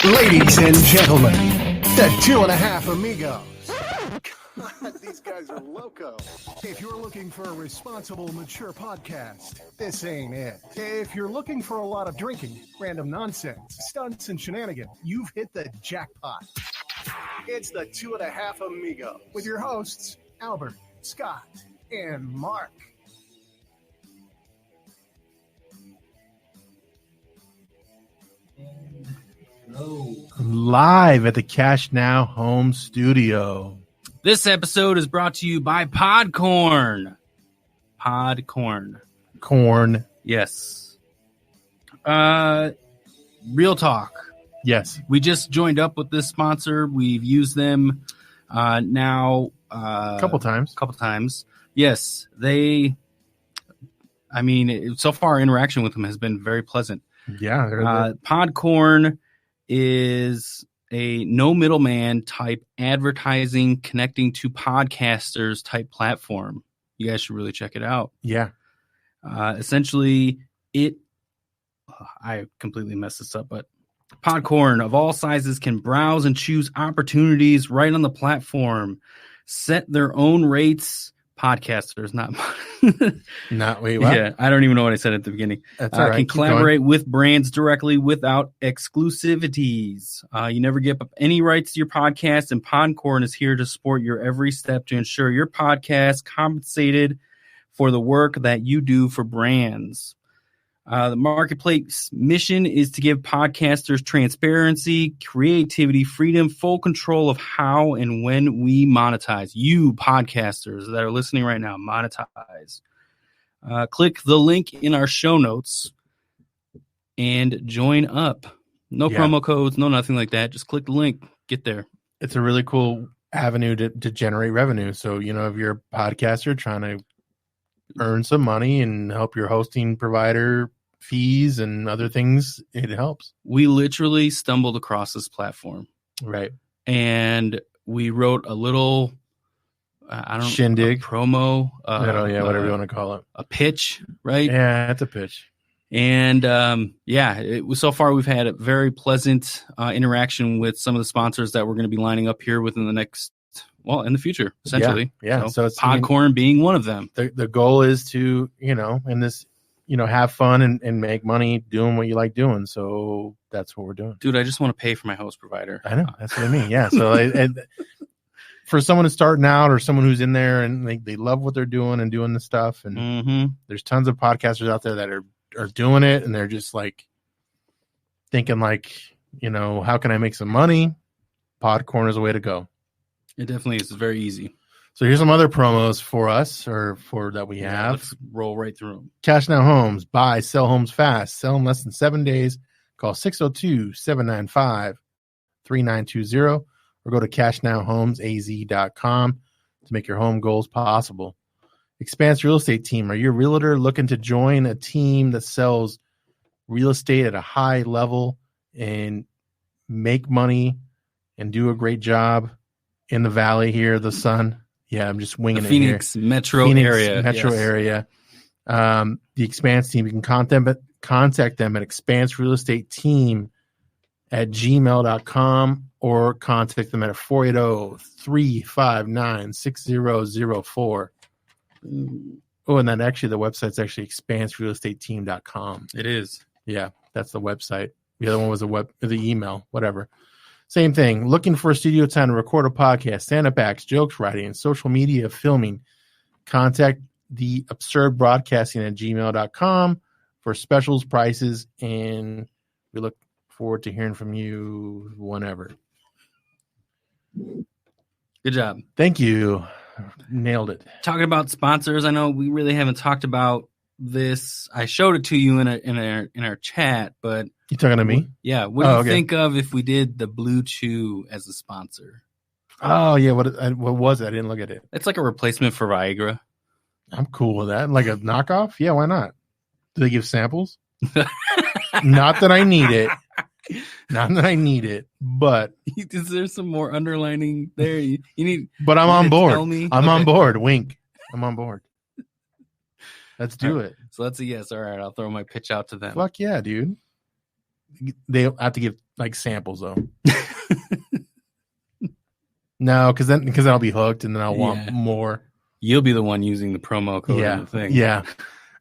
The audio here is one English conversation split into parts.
Ladies and gentlemen, the 2.5 Amigos. God, these guys are loco. If you're looking for a responsible, mature podcast, this ain't it. If you're looking for a lot of drinking, random nonsense, stunts, and shenanigans, you've hit the jackpot. It's the 2.5 Amigos with your hosts, Albert, Scott, and Mark. Hello. Live at the Cash Now Home Studio. This episode is brought to you by Podcorn. Corn. Yes. Real talk. Yes. We just joined up with this sponsor. We've used them now A couple times. Yes. So far interaction with them has been very pleasant. Yeah. Podcorn is a no middleman type advertising connecting to podcasters type platform. You guys should really check it out. Yeah. Essentially, I completely messed this up, but Podcorn of all sizes can browse and choose opportunities right on the platform, set their own rates. Podcasters, not wait, what? Yeah, I don't even know what I said at the beginning. That's all right. Can collaborate with brands directly without exclusivities. You never give up any rights to your podcast, and Podcorn is here to support your every step to ensure your podcast compensated for the work that you do for brands. The marketplace mission is to give podcasters transparency, creativity, freedom, full control of how and when we monetize. You podcasters that are listening right now, monetize. Click the link in our show notes and join up. No promo codes, no nothing like that. Just click the link. Get there. It's a really cool avenue to generate revenue. So, if you're a podcaster trying to earn some money and help your hosting provider fees and other things, it helps. We literally stumbled across this platform. Right. And we wrote a little, shindig, promo. Whatever you want to call it. A pitch, right? Yeah, it's a pitch. And so far we've had a very pleasant interaction with some of the sponsors that we're going to be lining up here within the next, in the future, essentially. Yeah. So it's Podcorn being one of them. The goal is to, in this, have fun and make money doing what you like doing. So that's what we're doing. Dude, I just want to pay for my host provider. I know. That's what I mean. Yeah. So for someone who's starting out or someone who's in there and they love what they're doing and doing the stuff. And there's tons of podcasters out there that are doing it. And they're just thinking how can I make some money? Podcorn is a way to go. It definitely is. It's very easy. So here's some other promos for us that we have. Let's roll right through them. Cash Now Homes. Buy, sell homes fast. Sell in less than 7 days. Call 602-795-3920 or go to cashnowhomesaz.com to make your home goals possible. Expanse Real Estate Team. Are you a realtor looking to join a team that sells real estate at a high level and make money and do a great job in the valley here, the sun? Yeah, I'm just winging the it Phoenix here. metro area. The Expanse Team. You can contact them at expanserealestateteam@gmail.com or contact them at 480-359-6004. Oh, and then actually the website's actually expanserealestateteam.com. It is. Yeah, that's the website. The other one was the email, whatever. Same thing. Looking for a studio time to record a podcast, stand-up acts, jokes writing, and social media filming. Contact the Absurd Broadcasting at gmail.com for specials, prices, and we look forward to hearing from you whenever. Good job. Thank you. Nailed it. Talking about sponsors, I know we really haven't talked about this. I showed it to you in our chat, but you talking to me? Yeah. What do you think of if we did the Blue Chew as a sponsor? Oh yeah. What was it? I didn't look at it. It's like a replacement for Viagra. I'm cool with that. Like a knockoff? Yeah, why not? Do they give samples? Not that I need it. But is there some more underlining there? You need. But I'm on board. I'm on board. Wink. I'm on board. Let's do it. So that's a yes. All right, I'll throw my pitch out to them. Fuck yeah, dude. they have to give like samples though. No, because then I'll be hooked and then I'll want more. You'll be the one using the promo code in the thing. Yeah.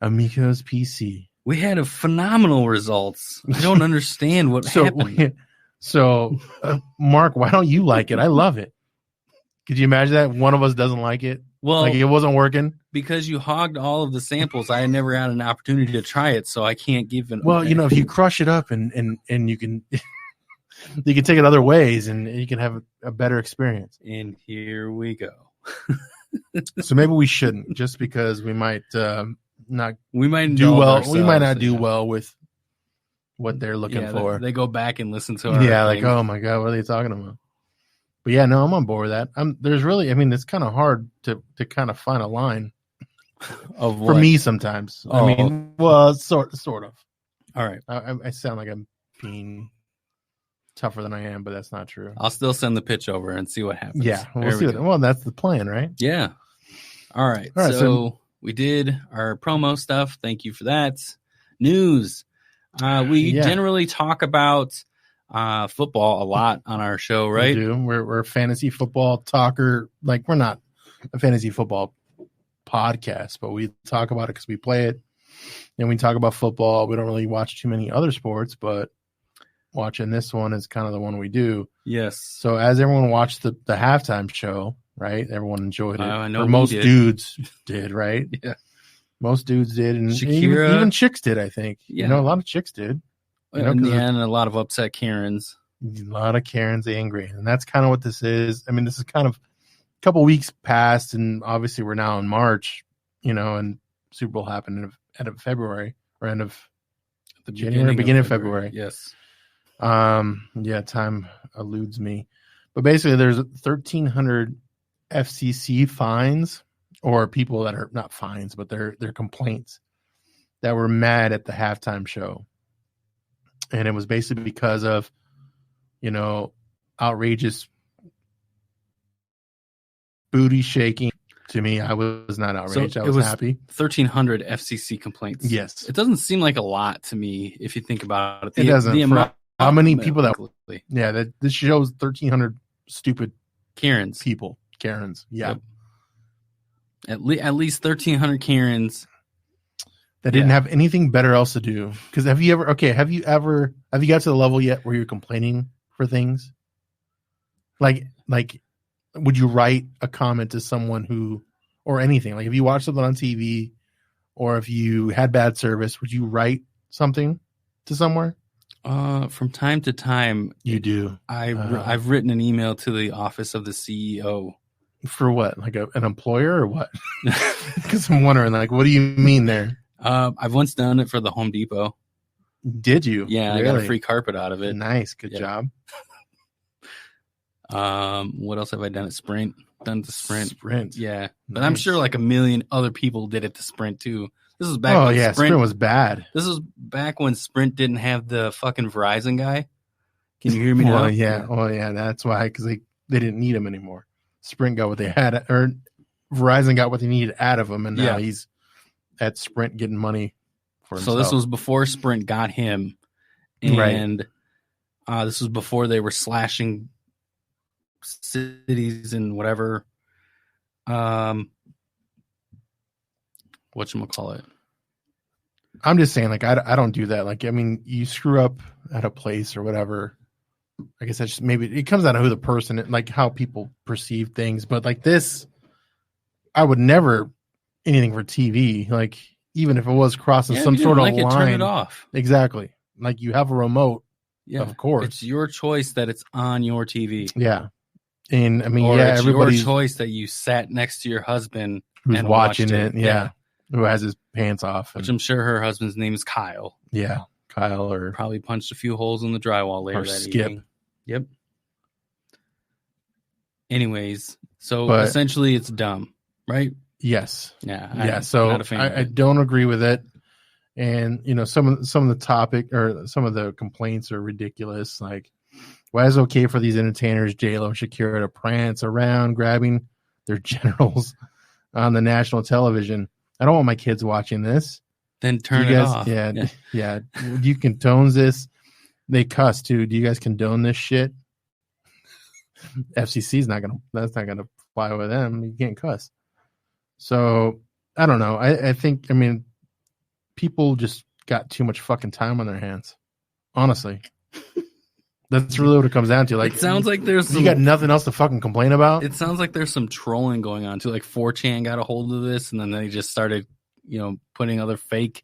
Amigospc. We had a phenomenal results. I don't understand what happened. So, Mark, why don't you like it? I love it. Could you imagine that one of us doesn't like it? Well, like it wasn't working? Because you hogged all of the samples, I had never had an opportunity to try it, so I can't give an. Well, if you crush it up and you can you can take it other ways and you can have a better experience. And here we go. So maybe we shouldn't, just because we might not. We might do well. We might not do well with what they're looking for. They go back and listen to our like, oh my god, what are they talking about? But yeah, no, I'm on board with that. There's really, it's kind of hard to kind of find a line of for me sometimes. Oh. Sort of. All right, I sound like I'm being tougher than I am, but that's not true. I'll still send the pitch over and see what happens. Yeah, we'll see. Well, that's the plan, right? Yeah. All right. So we did our promo stuff. Thank you for that. News. We generally talk about football a lot on our show, right? We do. We're a fantasy football talker. Like, we're not a fantasy football podcast, but we talk about it because we play it. And we talk about football. We don't really watch too many other sports, but watching this one is kind of the one we do. Yes. So as everyone watched the halftime show, right? Everyone enjoyed it. I know most dudes did, right? Yeah. Most dudes did, and Shakira, even chicks did, I think. Yeah. A lot of chicks did. And a lot of upset Karens. A lot of Karens angry. And that's kind of what this is. This is kind of a couple weeks past, and obviously we're now in March, and Super Bowl happened end of February, or end of January, beginning of February. Yes. Time eludes me. But basically there's 1,300 FCC fines, or people that are not fines, but they're complaints that were mad at the halftime show. And it was basically because of, outrageous booty shaking. To me, I was not outraged. I was happy. 1,300 FCC complaints. Yes. It doesn't seem like a lot to me if you think about it. It doesn't. How many people that this shows 1,300 stupid Karens. People. Karens. Yeah. Yep. At least 1,300 Karens that didn't have anything better else to do. Because have you got to the level yet where you're complaining for things? Like, would you write a comment to someone or anything? Like, if you watch something on TV, or if you had bad service, would you write something to somewhere? From time to time, you do. I've written an email to the office of the CEO. For what? Like an employer or what? Because I'm wondering, like, what do you mean there? I've once done it for the Home Depot. Did you? Yeah, really? I got a free carpet out of it. Nice, good job. What else have I done at Sprint? Done the Sprint. Yeah, nice. But I'm sure like a million other people did it to Sprint too. This was back. When Sprint was bad. This was back when Sprint didn't have the fucking Verizon guy. Can you hear me now? That's why, because they didn't need him anymore. Sprint got what they had, or Verizon got what they needed out of him, and now he's at Sprint getting money for himself. So this was before Sprint got him, and this was before they were slashing cities and whatever. Whatchamacallit. I'm just saying, like, I don't do that. Like, you screw up at a place or whatever. I guess that's just, maybe it comes out of who the person, like how people perceive things. But like this, I would never anything for TV. Like, even if it was crossing some sort of line, turn it off. Exactly. Like, you have a remote. Yeah, of course. It's your choice that it's on your TV. Yeah. And it's everybody's your choice that you sat next to your husband who's and watching it. Yeah. Who has his pants off. Which I'm sure her husband's name is Kyle. Yeah. Kyle, or probably punched a few holes in the drywall later that evening. Yep. Anyways, so essentially it's dumb, right? Yes. Yeah. So I don't agree with it. And some of the topic or some of the complaints are ridiculous. Like, why is it okay for these entertainers, J-Lo and Shakira, to prance around grabbing their genitals on the national television? I don't want my kids watching this. Then turn it off. Yeah. You condone this. They cuss too. Do you guys condone this shit? FCC's that's not gonna fly with them. You can't cuss. So I don't know. I think people just got too much fucking time on their hands. Honestly. That's really what it comes down to. Like, it sounds like you got nothing else to fucking complain about. It sounds like there's some trolling going on too. Like 4chan got a hold of this, and then they just started, putting other fake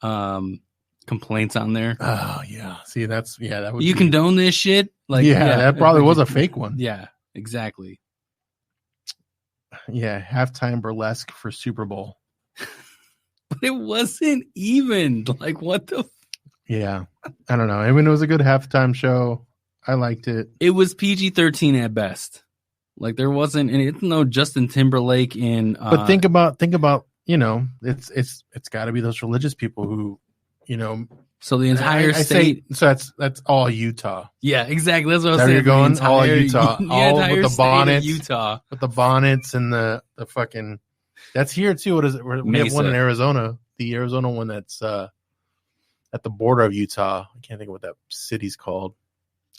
complaints on there. Oh yeah. See, that would. You condone this shit? Like, that probably was a fake one. Yeah, exactly. Yeah, halftime burlesque for Super Bowl. But it wasn't even. Like, what the? Yeah, I don't know. I mean, it was a good halftime show. I liked it. It was PG-13 at best. Like, there wasn't, and it's no Justin Timberlake in. But think about, it's got to be those religious people who, So the entire state. So that's all Utah. Yeah, exactly. That's what I was there saying. you're going. All Utah. All with the bonnets. Utah. With the bonnets and the fucking. That's here too. What is it? We have one in Arizona. The Arizona one that's at the border of Utah. I can't think of what that city's called.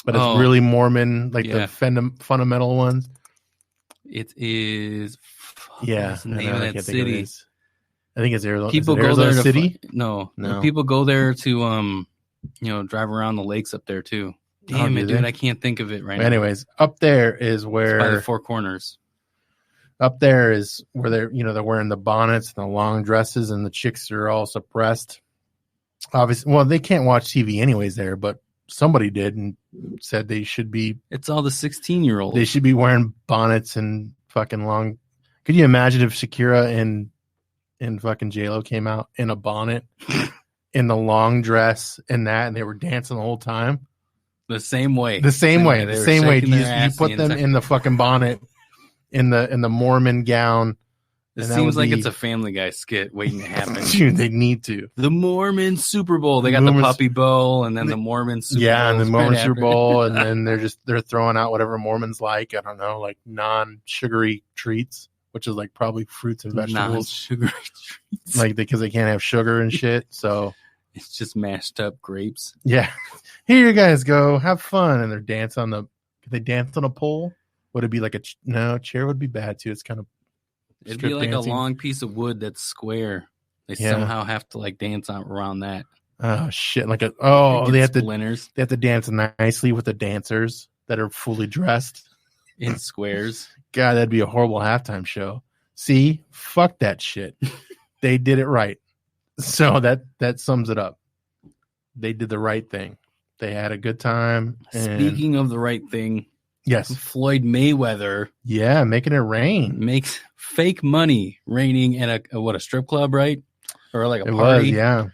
But it's really Mormon, like the fundamental ones. It is. What's the name of that city? I think it's Arizona. People go Arizona there City. No. People go there to drive around the lakes up there too. Damn it, dude! I can't think of it right now. Anyways, up there is where by the Four Corners. Up there is where they're wearing the bonnets and the long dresses, and the chicks are all suppressed. Obviously, well, they can't watch TV anyways there, but somebody did and said they should be. It's all the 16-year-olds. They should be wearing bonnets and fucking long. Could you imagine if Shakira and fucking J-Lo came out in a bonnet, in the long dress, and they were dancing the whole time? The same way. The same way. You put them in the fucking bonnet, in the Mormon gown. It seems like it's a Family Guy skit waiting to happen. Dude, they need to. The Mormon Super Bowl. They got the Puppy Bowl, and then the Mormon Super Bowl. Yeah, and the Mormon Super Bowl, and then they're throwing out whatever Mormons like. I don't know, like non-sugary treats, which is like probably fruits and vegetables. Non-sugary treats, like because they can't have sugar and shit. So it's just mashed up grapes. Yeah, here you guys go, have fun, and they're dancing on the. Could they dance on a pole? Would it be like chair would be bad too. It's kind of. It'd be like dancing. A long piece of wood that's square. They somehow have to like dance around that. Oh shit! Like they have splinters. They have to dance nicely with the dancers that are fully dressed in squares. God, that'd be a horrible halftime show. See, fuck that shit. They did it right. So that sums it up. They did the right thing. They had a good time. Speaking of the right thing. Yes. Floyd Mayweather. Yeah, making it rain. Makes fake money raining in a strip club, right? Or like a party. Was, yeah.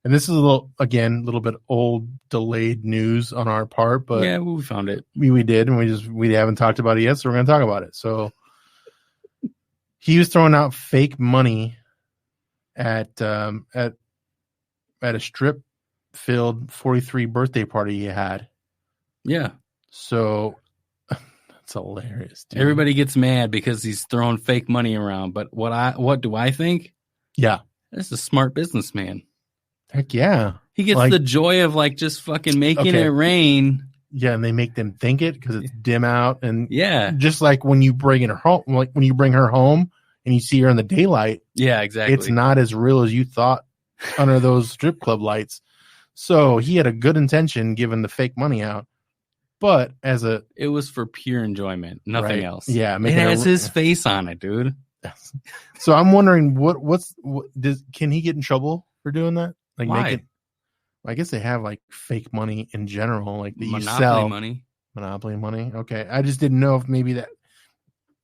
And this is a little bit old, delayed news on our part, but yeah, we found it. We did, and we haven't talked about it yet, so we're going to talk about it. So he was throwing out fake money at a strip-filled 43 birthday party he had. Yeah. So that's hilarious, dude. Everybody gets mad because he's throwing fake money around. But what do I think? Yeah. This is a smart businessman. Heck yeah. He gets the joy of like just fucking making it rain. Yeah, and they make them think it because it's dim out. And just like when you bring her home, and you see her in the daylight. Yeah, exactly. It's not as real as you thought under those strip club lights. So he had a good intention giving the fake money out. But it was for pure enjoyment, nothing else. Yeah, it has his face on it, dude. So I'm wondering can he get in trouble for doing that? Like why? I guess they have like fake money in general, like that Monopoly you sell money. Monopoly money. Okay, I just didn't know if maybe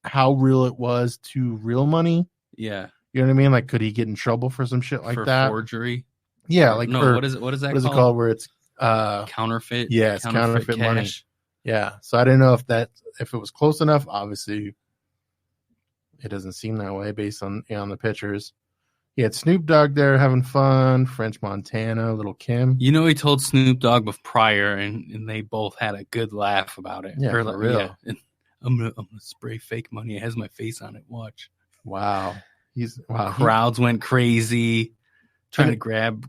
how real it was to real money. Yeah, you know what I mean. Like, could he get in trouble for some shit like that? Forgery. Yeah, like what is that? What is it called? Where it's counterfeit. Yeah, it's counterfeit money. Yeah, so I didn't know if it was close enough. Obviously, it doesn't seem that way based on the pictures. He had Snoop Dogg there having fun. French Montana, Little Kim. He told Snoop Dogg prior, and they both had a good laugh about it. Yeah, for real. Yeah. And I'm gonna spray fake money. It has my face on it. Watch. Wow. Crowds went crazy, trying to grab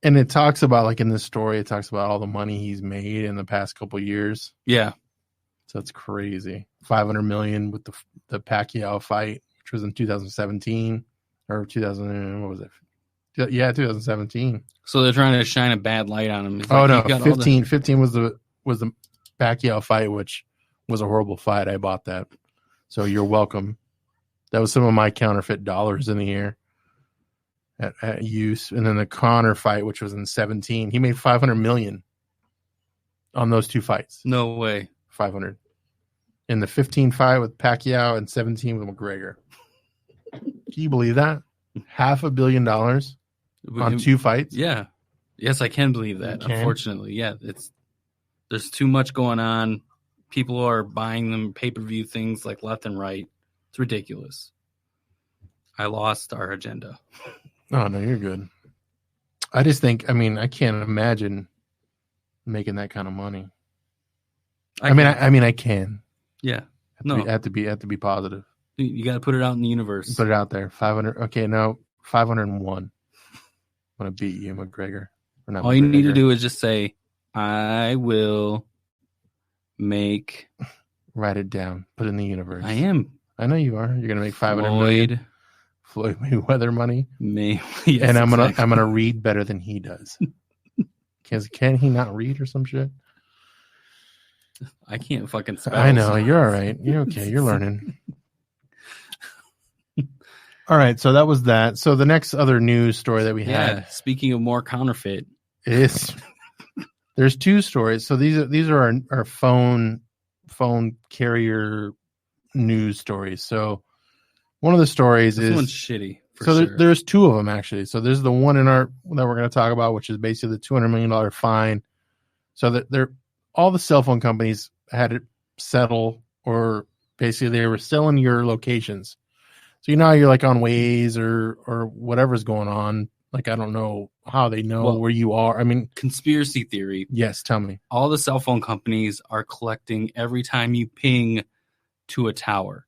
And it talks about, like in this story, it talks about all the money he's made in the past couple years. Yeah. So it's crazy. $500 million with the Pacquiao fight, which was in 2017 or 2000. What was it? Yeah, 2017. So they're trying to shine a bad light on him. It's Oh like, no, 15 was the Pacquiao fight, which was a horrible fight. I bought that. So you're welcome. That was some of my counterfeit dollars in the air at use. And then the Conor fight, which was in 17, he made $500 million on those two fights. No way. 500 in the 15 fight with Pacquiao and 17 with McGregor. Can you believe that? $500 million on two fights? Yeah. Yes, I can believe that. Unfortunately, yeah, there's too much going on. People are buying them pay-per-view things like left and right. It's ridiculous. I lost our agenda. Oh no, you're good. I just think, I can't imagine making that kind of money. I can. Yeah. Have to be positive. You got to put it out in the universe. Put it out there. 500. Okay, no, 501. I'm gonna beat you, McGregor. All you need to do is just say, "I will make." Write it down. Put it in the universe. I am. I know you are. You're gonna make 500 million. Floyd Mayweather money. Yes, and I'm gonna read better than he does. Can he not read or some shit? I can't fucking spell. I know. You're all right. You're okay. You're learning. All right. So that was that. So the next other news story that we had. Speaking of more counterfeit, is there's two stories. So these are our phone carrier news stories. So one of the stories this one's shitty. There's two of them actually. So there's the one that we're going to talk about, which is basically the $200 million fine. So that all the cell phone companies had to settle, or basically they were selling your locations. So you're like on Waze or whatever's going on. Like, I don't know how they know where you are. Conspiracy theory. Yes, tell me. All the cell phone companies are collecting every time you ping to a tower.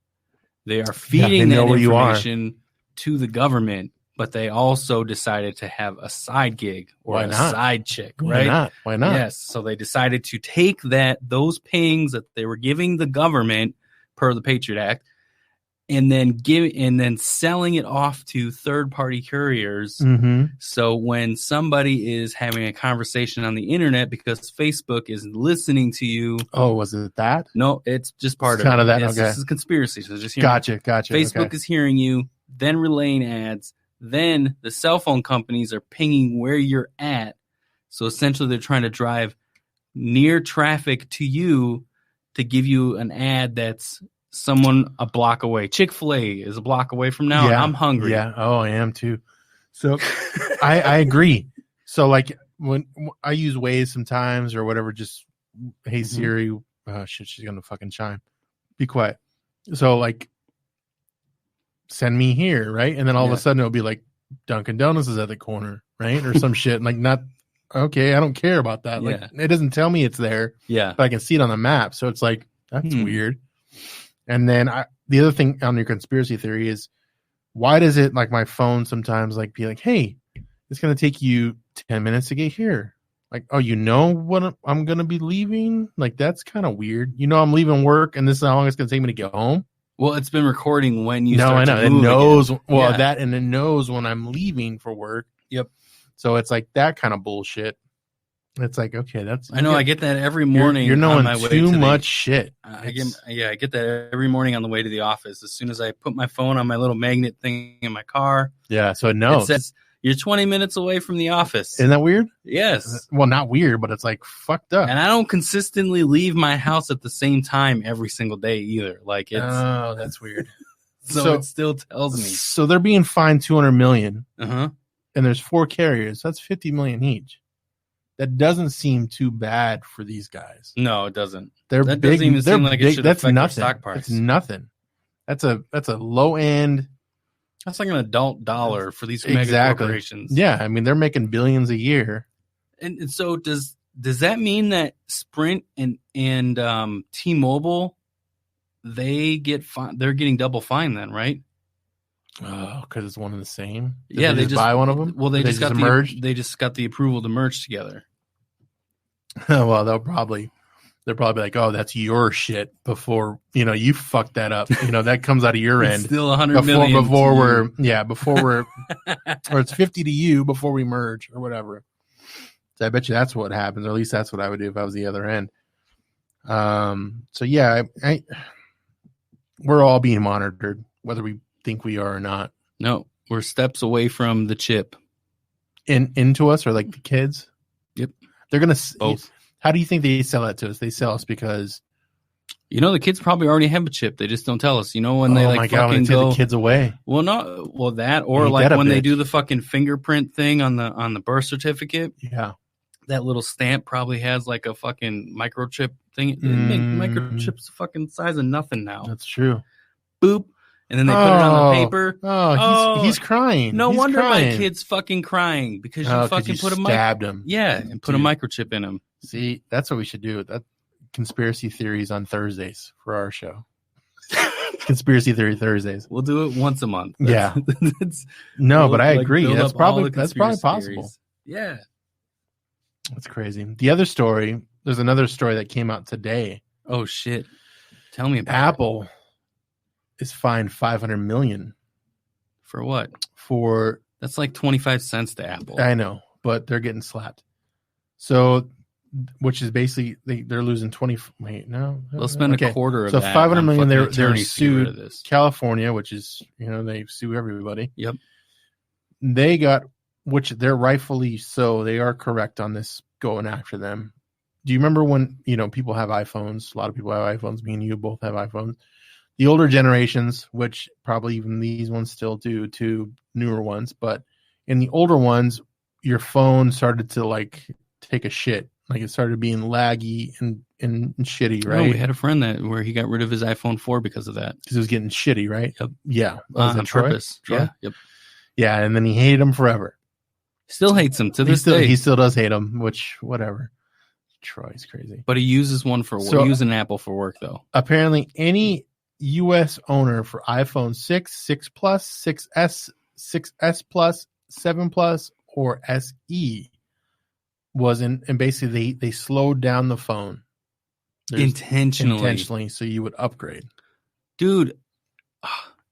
They are feeding that information to the government, but they also decided to have a side gig or a side chick, right? Why not? Yes. So they decided to take those pings that they were giving the government per the Patriot Act, and then selling it off to third-party couriers. Mm-hmm. So when somebody is having a conversation on the internet because Facebook is listening to you. Oh, was it that? No, it's just part of it. That. Yes, okay. This is conspiracy. So just gotcha. Facebook is hearing you, then relaying ads. Then the cell phone companies are pinging where you're at. So essentially they're trying to drive near traffic to you to give you an ad that's someone a block away. Chick-fil-A is a block away from now, and I'm hungry. Yeah. Oh, I am too. So I agree. So like when I use Waze sometimes or whatever, just, hey Siri, shit, she's going to fucking chime. Be quiet. So like, send me here, right? And then all of a sudden it'll be like Dunkin' Donuts is at the corner, right? Or some shit. Like, not okay, I don't care about that. Like, it doesn't tell me it's there. Yeah. But I can see it on the map. So it's like, that's weird. And then the other thing on your conspiracy theory is, why does it, like, my phone sometimes like be like, hey, it's going to take you 10 minutes to get here. Like, oh, when I'm going to be leaving? Like, that's kind of weird. I'm leaving work and this is how long it's going to take me to get home. Well, it's been recording when you start to move. It knows. Again. Well, that, and it knows when I'm leaving for work. Yep. So it's like that kind of bullshit. It's like, okay, that's. I know. I get that every morning. You're knowing on my way too to much shit. I get that every morning on the way to the office. As soon as I put my phone on my little magnet thing in my car. Yeah, so it knows. It says, you're 20 minutes away from the office. Isn't that weird? Yes. Well, not weird, but it's like fucked up. And I don't consistently leave my house at the same time every single day either. Like, it's. Oh, that's weird. So it still tells me. So they're being fined $200 million. Uh-huh. And there's 4 carriers. That's $50 million each. That doesn't seem too bad for these guys. No, it doesn't. That big, doesn't even seem like it should that's affect nothing. Their stock price. That's nothing. That's a low end. That's like an adult dollar for these mega corporations. Yeah, they're making billions a year. And so does that mean that Sprint and T-Mobile, they're getting double fine then, right? Oh, because it's one and the same. Did Yeah, they just buy one of them. Well, they just got merged. They just got the approval to merge together. Well, they're probably like, oh, that's your shit. Before you fucked that up. That comes out of your It's end. still 100 million before to we're or it's 50 to you before we merge or whatever. So I bet you that's what happens, or at least that's what I would do if I was the other end. So yeah, we're all being monitored, whether we think we are or not. No, we're steps away from the chip. Into us, or like the kids. Yep, they're gonna both. How do you think they sell that to us? They sell us because the kids probably already have a chip. They just don't tell us. When they when they take the kids away. Well, that, or like when they do the fucking fingerprint thing on the birth certificate. Yeah. That little stamp probably has like a fucking microchip thing. Microchips the fucking size of nothing now. That's true. Boop. And then they put it on the paper. Oh, he's crying. No he's wonder crying. my kid's fucking crying because you fucking stabbed him. Yeah, and put a microchip in him. See, that's what we should do. That conspiracy theories on Thursdays for our show. Conspiracy theory Thursdays. We'll do it once a month. But I agree. That's probably possible. Theories. Yeah. That's crazy. The other story, there's another story that came out today. Oh shit. Tell me about Apple is fined $500 million. For what? That's like 25 cents to Apple. I know, but they're getting slapped. So, which is basically they're losing 20. Wait, no, they'll spend a quarter of that. So $500 million. They're sued California, which is they sue everybody. Yep. They got, which they're rightfully so. They are correct on this going after them. Do you remember when people have iPhones? A lot of people have iPhones. Me and you both have iPhones. The older generations, which probably even these ones still do, to newer ones, but in the older ones, your phone started to like take a shit. Like it started being laggy and shitty, right? Oh, we had a friend where he got rid of his iPhone 4 because of that. Because it was getting shitty, right? Yep. Yeah. On purpose. Troy? Yeah. Yep. Yeah, and then he hated him forever. Still hates him to this day. He still does hate him, which whatever. Troy's crazy. But he uses one for work. He uses an Apple for work, though. Apparently, any U.S. owner for iPhone 6, 6 Plus, 6S, 6S Plus, 7 Plus, or SE was in, and basically they slowed down the phone intentionally, so you would upgrade. Dude,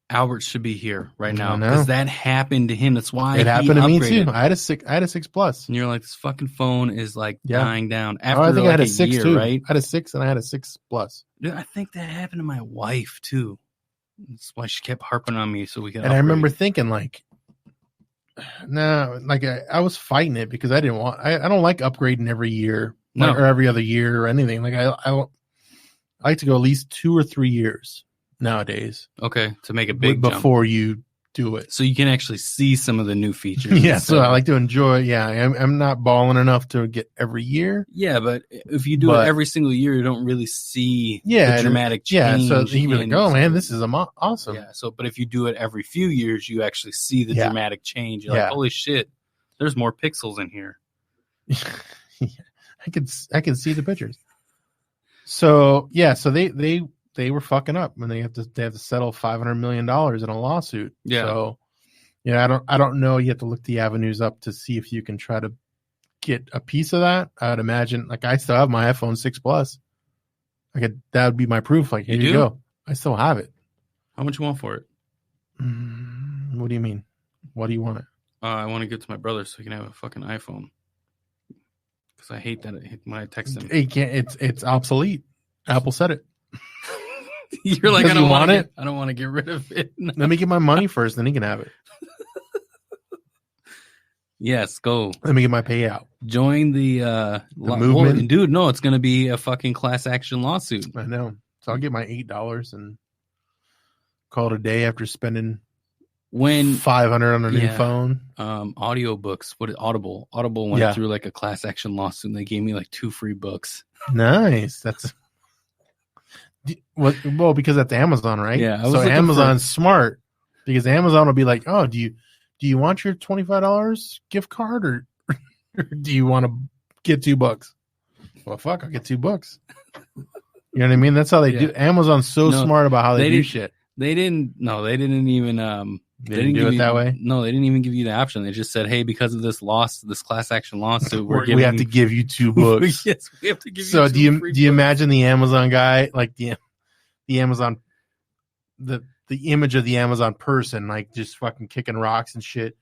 Albert should be here right now because that happened to him. That's why it happened to me too. I had a 6 Plus, and you're like, this fucking phone is like dying down. After I think I had a 6 too. Right? I had a 6 and I had a 6 Plus. Dude, I think that happened to my wife too. That's why she kept harping on me so we could. And upgrade. I remember thinking like, no, like I was fighting it because I didn't want. I don't like upgrading every year, or every other year or anything. Like I like to go at least 2 or 3 years nowadays. Okay, to make a big before you do it, so you can actually see some of the new features. Yeah, so I like to enjoy. Yeah, I'm not balling enough to get every year. Yeah, but if you do it every single year, you don't really see the dramatic change. Yeah, so you be like, oh man, this is awesome. Yeah, so but if you do it every few years, you actually see the dramatic change. You're like, holy shit, there's more pixels in here. I can see the pictures. So yeah, so they were fucking up and they have to settle $500 million in a lawsuit. Yeah. So, I don't know. You have to look the avenues up to see if you can try to get a piece of that. I would imagine, like, I still have my iPhone 6 Plus. That would be my proof. Like, here you go. I still have it. How much you want for it? What do you mean? What do you want it? I want to give it to my brother so he can have a fucking iPhone. Because I hate that when I text him. It's obsolete. Apple said it. You're like, I don't want it. I don't want to get rid of it. No. Let me get my money first, then he can have it. Yes, go. Let me get my payout. Join the movement. Well, dude, no, it's going to be a fucking class action lawsuit. I know. So I'll get my $8 and call it a day after spending $500 on a new phone. Audiobooks. What is Audible? Audible went through like a class action lawsuit and they gave me like 2 free books. Nice. That's well, because that's Amazon, right? Yeah. So Amazon's smart because Amazon will be like, oh, do you want your $25 gift card or do you want to get $2? Well, fuck, I'll get $2. You know what I mean? That's how they do. Amazon's so smart about how they do shit. They didn't even They didn't do it that way? No, they didn't even give you the option. They just said, hey, because of this class action lawsuit, we have to give you 2 books. Yes, we have to give you so 2 do you free do you books. imagine the Amazon guy, like the Amazon, the image of the Amazon person, like just fucking kicking rocks and shit?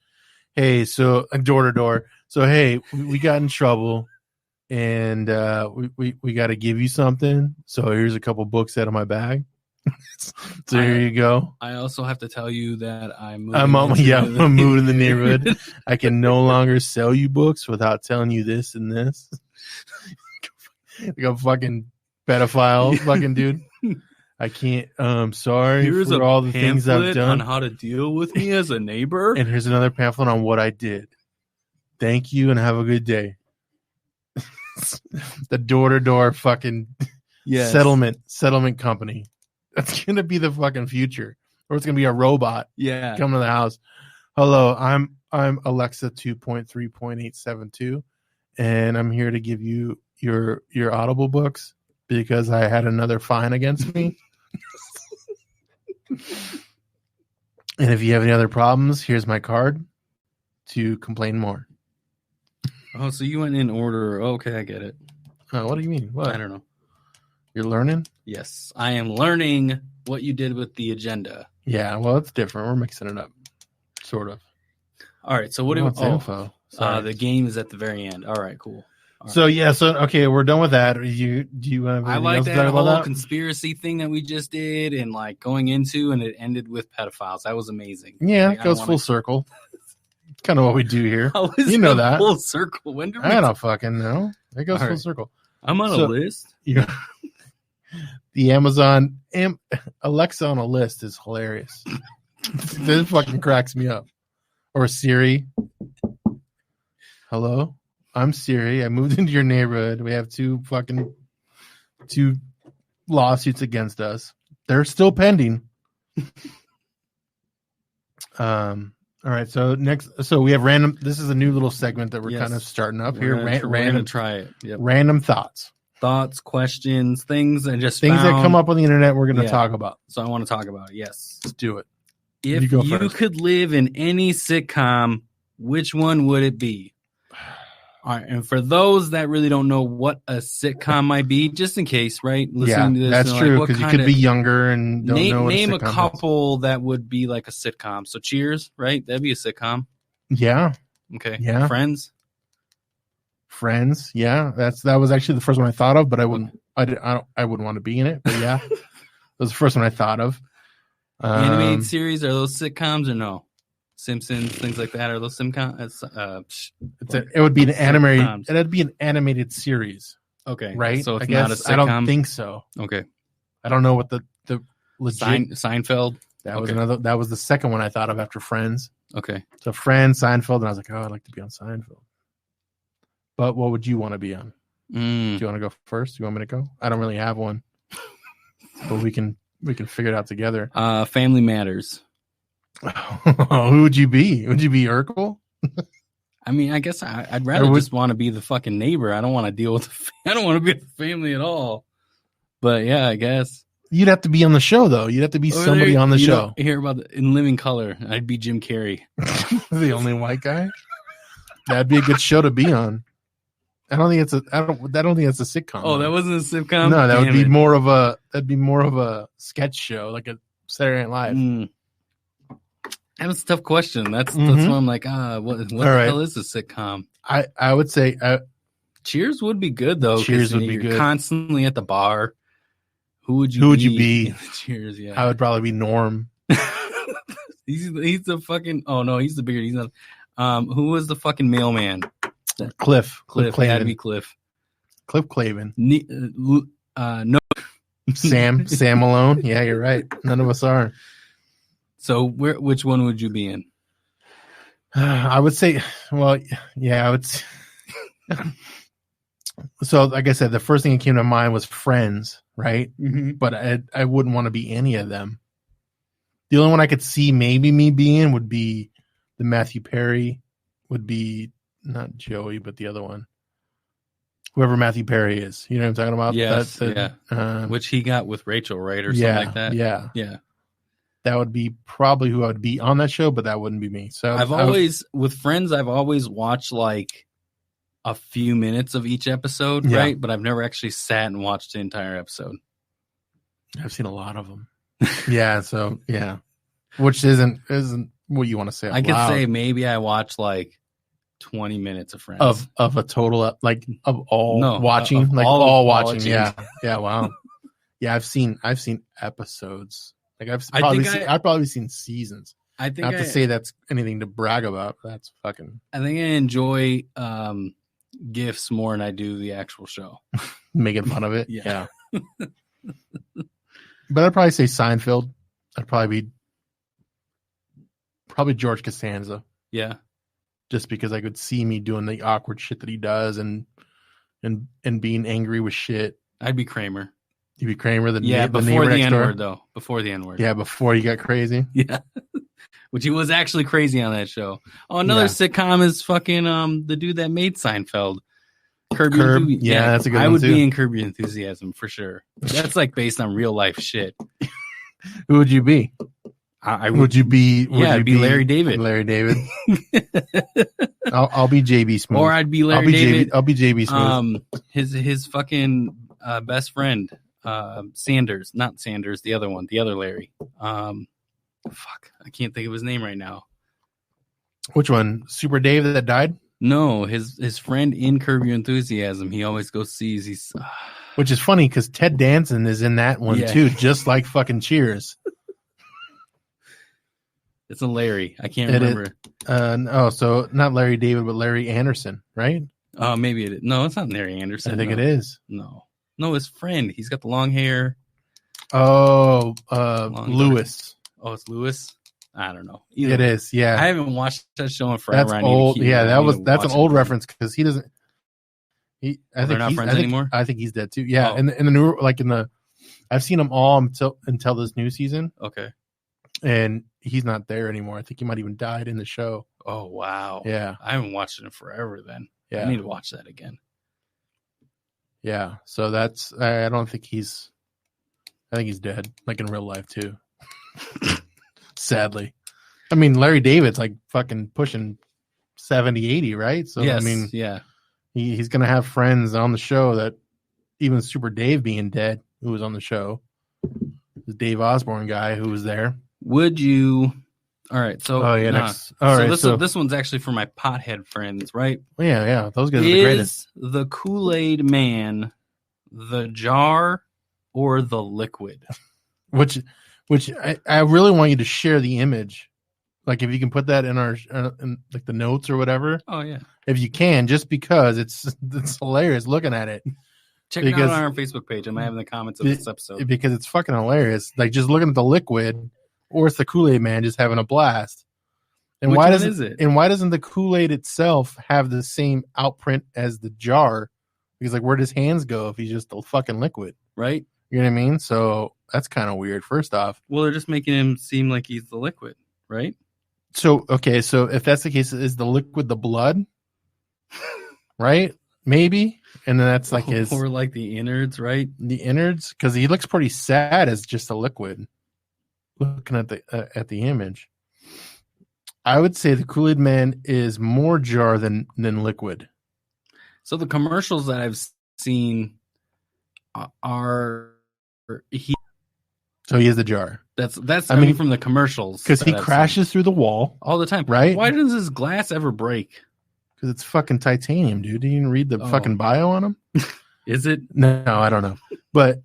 Hey, so door to door. So hey, we got in trouble, and we got to give you something. So here's a couple books out of my bag. So here you go. I also have to tell you that I'm moving in the neighborhood. I can no longer sell you books without telling you this and this. Like a fucking pedophile, fucking dude. I can't. Sorry. Here's for all the things I've done on how to deal with me as a neighbor. And here's another pamphlet on what I did. Thank you and have a good day. The door-to-door fucking settlement company. That's gonna be the fucking future, or it's gonna be a robot. Yeah, come to the house. Hello, I'm Alexa 2.3.872, and I'm here to give you your Audible books because I had another fine against me. And if you have any other problems, here's my card to complain more. Oh, so you went in order. Okay, I get it. What do you mean? What? I don't know. You're learning? Yes, I am learning what you did with the agenda. Yeah, well, it's different. We're mixing it up, sort of. All right, so what do info? the game is at the very end. All right, cool. All so right. Yeah, so okay, we're done with that. Do you want to? I like that whole conspiracy thing that we just did, and like going into, and it ended with pedophiles. That was amazing. Yeah, like, it goes full circle. Kind of what we do here. You know that full circle. When do we? I don't fucking know. It goes full circle. I'm on a list. Yeah. The Amazon Alexa on a list is hilarious. This fucking cracks me up. Or Siri. Hello, I'm Siri. I moved into your neighborhood. We have 2 lawsuits against us. They're still pending. All right. So we have random. This is a new little segment that we're kind of starting up here. We're gonna try it. Yep. Random thoughts, questions, things that come up on the internet. We're going to talk about. So I want to talk about it. Yes, let's do it. If you could live in any sitcom, which one would it be? All right, and for those that really don't know what a sitcom might be, just in case, right? Listening to this, that's true, because you could be younger and don't know what name a a couple that would be like a sitcom. So Cheers, right? That'd be a sitcom. Yeah. Okay. Yeah. Friends. Yeah, that was actually the first one I thought of, but I wouldn't want to be in it. But yeah, that was the first one I thought of. Animated series, are those sitcoms or no? Simpsons, things like that, are those sitcoms? It would be an animated. It'd be an animated series. Okay, right. So it's I guess not a sitcom. I don't think so. Okay, I don't know what the legit Seinfeld. That was another. That was the second one I thought of after Friends. Okay, so Friends, Seinfeld, and I was like, oh, I'd like to be on Seinfeld. But what would you want to be on? Do you want to go first? Do you want me to go? I don't really have one, but we can figure it out together. Family Matters. Who would you be? Would you be Urkel? I mean, I guess I'd rather just want to be the fucking neighbor. I don't want to deal with. I don't want to be with the family at all. But yeah, I guess you'd have to be on the show, though. You'd have to be somebody on the show. Hear about In Living Color? I'd be Jim Carrey, the only white guy. That'd be a good show to be on. I don't think it's a sitcom. Oh, that wasn't a sitcom. No, that would be more of a. That'd be more of a sketch show, like a Saturday Night Live. That was a tough question. That's why I'm like, what the hell is a sitcom? I would say Cheers would be good though. Cheers would be good. Constantly at the bar. Who would you be? Cheers, yeah. I would probably be Norm. he's the fucking. Oh no, he's the bigger. He's not. Who was the fucking mailman? Cliff. Cliff. Had to be Cliff. Cliff Clavin. No. Sam Malone. Yeah, you're right. None of us are. So which one would you be in? I would say, well, yeah, I would. So, like I said, the first thing that came to mind was Friends, right? Mm-hmm. But I wouldn't want to be any of them. The only one I could see maybe me being would be the Matthew Perry, would be not Joey, but the other one. Whoever Matthew Perry is. You know what I'm talking about? Yes, yeah. Which he got with Rachel, right? Or something like that? Yeah. Yeah. that would be probably who I would be on that show, but that wouldn't be me. So with Friends, I've always watched like a few minutes of each episode, Yeah. right? But I've never actually sat and watched the entire episode. I've seen a lot of them. Yeah. So yeah, which isn't what you want to say. I could say maybe I watched like 20 minutes of Friends of a total like of all No, watching, of like all all of watching. watching. Yeah. Yeah. Wow. Yeah. I've seen episodes. Like I've probably seen seasons. I think Not to say that's anything to brag about. That's fucking I think I enjoy GIFs more than I do the actual show. making fun of it. Yeah. But I'd probably say Seinfeld. I'd probably George Costanza, Yeah. just because I could see me doing the awkward shit that he does and being angry with shit. I'd be Kramer. You'd be Kramer, the Before neighbor the next door. N-word, though. Before the N-word. Yeah, before you got crazy. Yeah. Which he was actually crazy on that show. Oh, another sitcom is fucking the dude that made Seinfeld. Curb. Yeah, that's a good I one would too. be in Curb Your Enthusiasm for sure. That's like based on real life shit. Who would you be? I Would you be? I'd be Larry David. Larry David. I'll be JB Smooth. Or I'd be Larry David. I'll be JB Smooth. His fucking best friend, Sanders, not Sanders, the other one, the other Larry. Fuck, I can't think of his name right now. Which one? Super Dave that died? No, his friend in Curb Your Enthusiasm. He always goes sees. He's Which is funny because Ted Danson is in that one too, just like fucking Cheers. It's a Larry. I can't remember. No, so not Larry David, but Larry Anderson, right? Oh, maybe it is. No, it's not Larry Anderson. I think it is. No, his friend. He's got the long hair. Oh, Lewis. Oh, it's Lewis. I don't know. It is. Yeah, I haven't watched that show in forever. That's old. Yeah, that's an old reference because he doesn't. I think they're not friends anymore. I think he's dead too. Yeah, in the new I've seen them all until this new season. Okay, and he's not there anymore. I think he might even died in the show. Oh wow. Yeah, I haven't watched it in forever. Then yeah, I need to watch that again. Yeah, so that's. I don't think he's. I think he's dead, like in real life too. Sadly, I mean Larry David's like fucking pushing 70, 80, right? So yes, I mean, yeah, he's gonna have friends on the show that even Super Dave being dead, who was on the show, the Dave Osborne guy who was there. Would you? All right, so this one's actually for my pothead friends, right? Yeah, those guys are the greatest. Is the Kool-Aid Man the jar or the liquid? Which I really want you to share the image. Like if you can put that in our in like the notes or whatever. Oh yeah. If you can, just because it's hilarious looking at it. Check it out on our Facebook page. I might have in the comments of this episode. Because it's fucking hilarious. Like just looking at the liquid, or it's the Kool-Aid Man just having a blast. And Which why one doesn't is it? And why doesn't the Kool-Aid itself have the same outprint as the jar? Because like where does his hands go if he's just a fucking liquid? Right? You know what I mean? So that's kind of weird. First off. Well, they're just making him seem like he's the liquid, right? So okay, so if that's the case, is the liquid the blood? Right? Maybe. And then that's like his or like the innards, right? The innards, because he looks pretty sad as just a liquid. Looking at the image, I would say the Kool-Aid Man is more jar than liquid. So the commercials that I've seen are he. So he is the jar. That's I mean from the commercials because he crashes through the wall all the time. Right? Why does his glass ever break? Because it's fucking titanium, dude. Did you even read the fucking bio on him? Is it? No, I don't know. But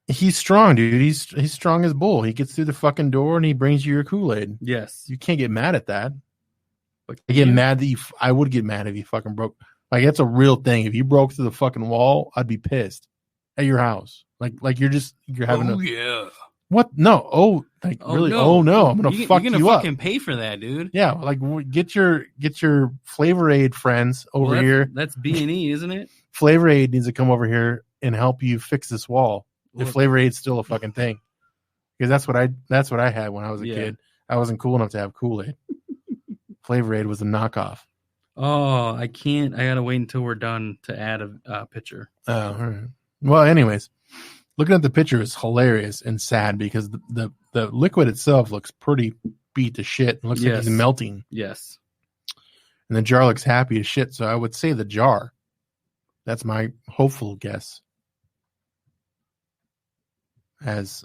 he's strong, dude. He's strong as bull. He gets through the fucking door and he brings you your Kool-Aid. Yes. You can't get mad at that. I get mad that I would get mad if you fucking broke. Like that's a real thing. If you broke through the fucking wall, I'd be pissed at your house. Like you're having yeah. What? No. Oh, like really? No. Oh no! I'm gonna fuck you're gonna you up. Fucking pay for that, dude. Yeah, like get your Flavor Aid friends over here. That's B&E, isn't it? Flavor Aid needs to come over here and help you fix this wall. If Flavor Aid's still a fucking thing, because that's what I had when I was a kid. I wasn't cool enough to have Kool-Aid. Flavor Aid was a knockoff. Oh, I can't. I gotta wait until we're done to add a picture. Oh, all right. Well, anyways, looking at the picture is hilarious and sad because the liquid itself looks pretty beat to shit. It looks like he's melting. Yes. And the jar looks happy as shit. So I would say the jar. That's my hopeful guess. As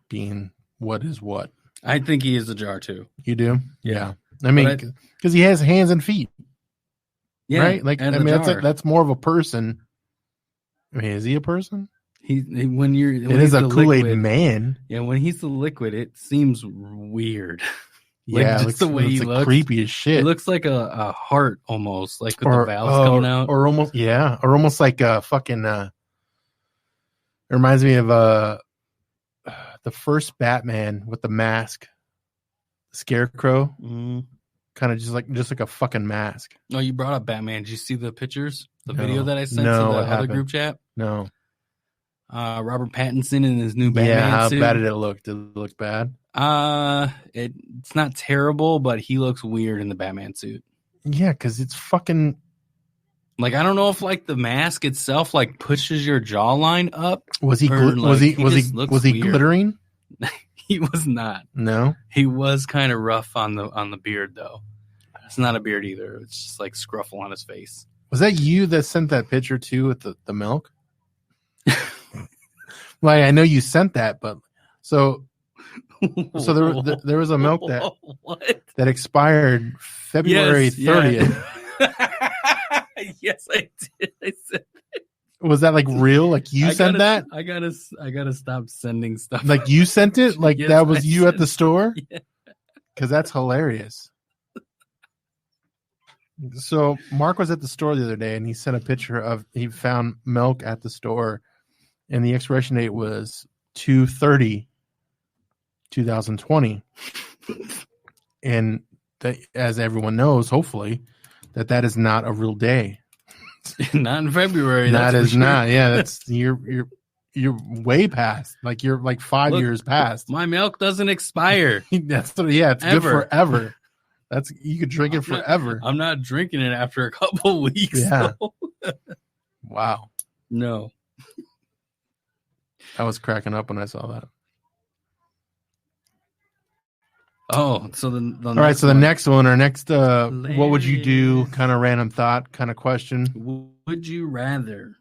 being what is what. I think he is the jar too. You do? Yeah. I mean, because he has hands and feet. Yeah. Right? Like, I mean, that's more of a person. I mean, is he a person? It is a Kool-Aid man. Yeah, when he's the liquid, it seems weird. Yeah, just the way he looks, creepy as shit. It looks like a heart almost, like with the valves coming out, or almost like a fucking. It reminds me of the first Batman with the mask, Scarecrow, kind of just like a fucking mask. Oh, you brought up Batman. Did you see the pictures, video that I sent to the other group chat? No. Robert Pattinson in his new Batman suit. How bad did it look? Did it look bad? It's not terrible, but he looks weird in the Batman suit. Yeah, because it's fucking. Like, I don't know if like the mask itself like pushes your jawline up. Was he glittering? He was not. No, he was kind of rough on the beard though. It's not a beard either. It's just like scruffle on his face. Was that you that sent that picture too with the milk? Like, I know you sent that, but so there was a milk that expired February 30th. Yes, I did. I said it. Was that like real? Like you sent that? I gotta stop sending stuff. Like you sent it? Like yes, that was you at the store? Yeah. Because that's hilarious. So Mark was at the store the other day and he sent a picture of he found milk at the store and the expiration date was 2/30/2020. And that, as everyone knows, hopefully, that is not a real day. Not in February. That is not. Yeah, that's you're way past. Like you're like 5 years past. My milk doesn't expire. That's it's good forever. That's you could drink it forever. I'm not drinking it after a couple weeks. Yeah. Wow. No. I was cracking up when I saw that. Oh, so all right. So the next one, or next, what would you do? Kind of random thought, kind of question. Would you rather?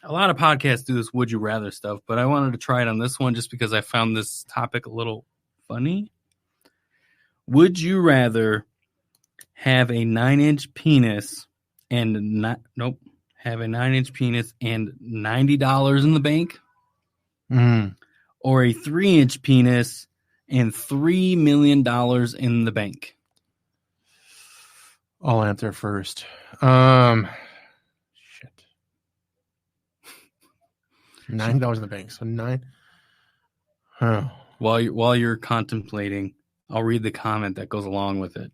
A lot of podcasts do this would you rather stuff, but I wanted to try it on this one just because I found this topic a little funny. Would you rather have a 9-inch penis and have a 9-inch penis and $90 in the bank, or a 3-inch penis and $3 million in the bank? I'll answer first. Shit. $90 in the bank. So 9. Huh. While you're contemplating, I'll read the comment that goes along with it.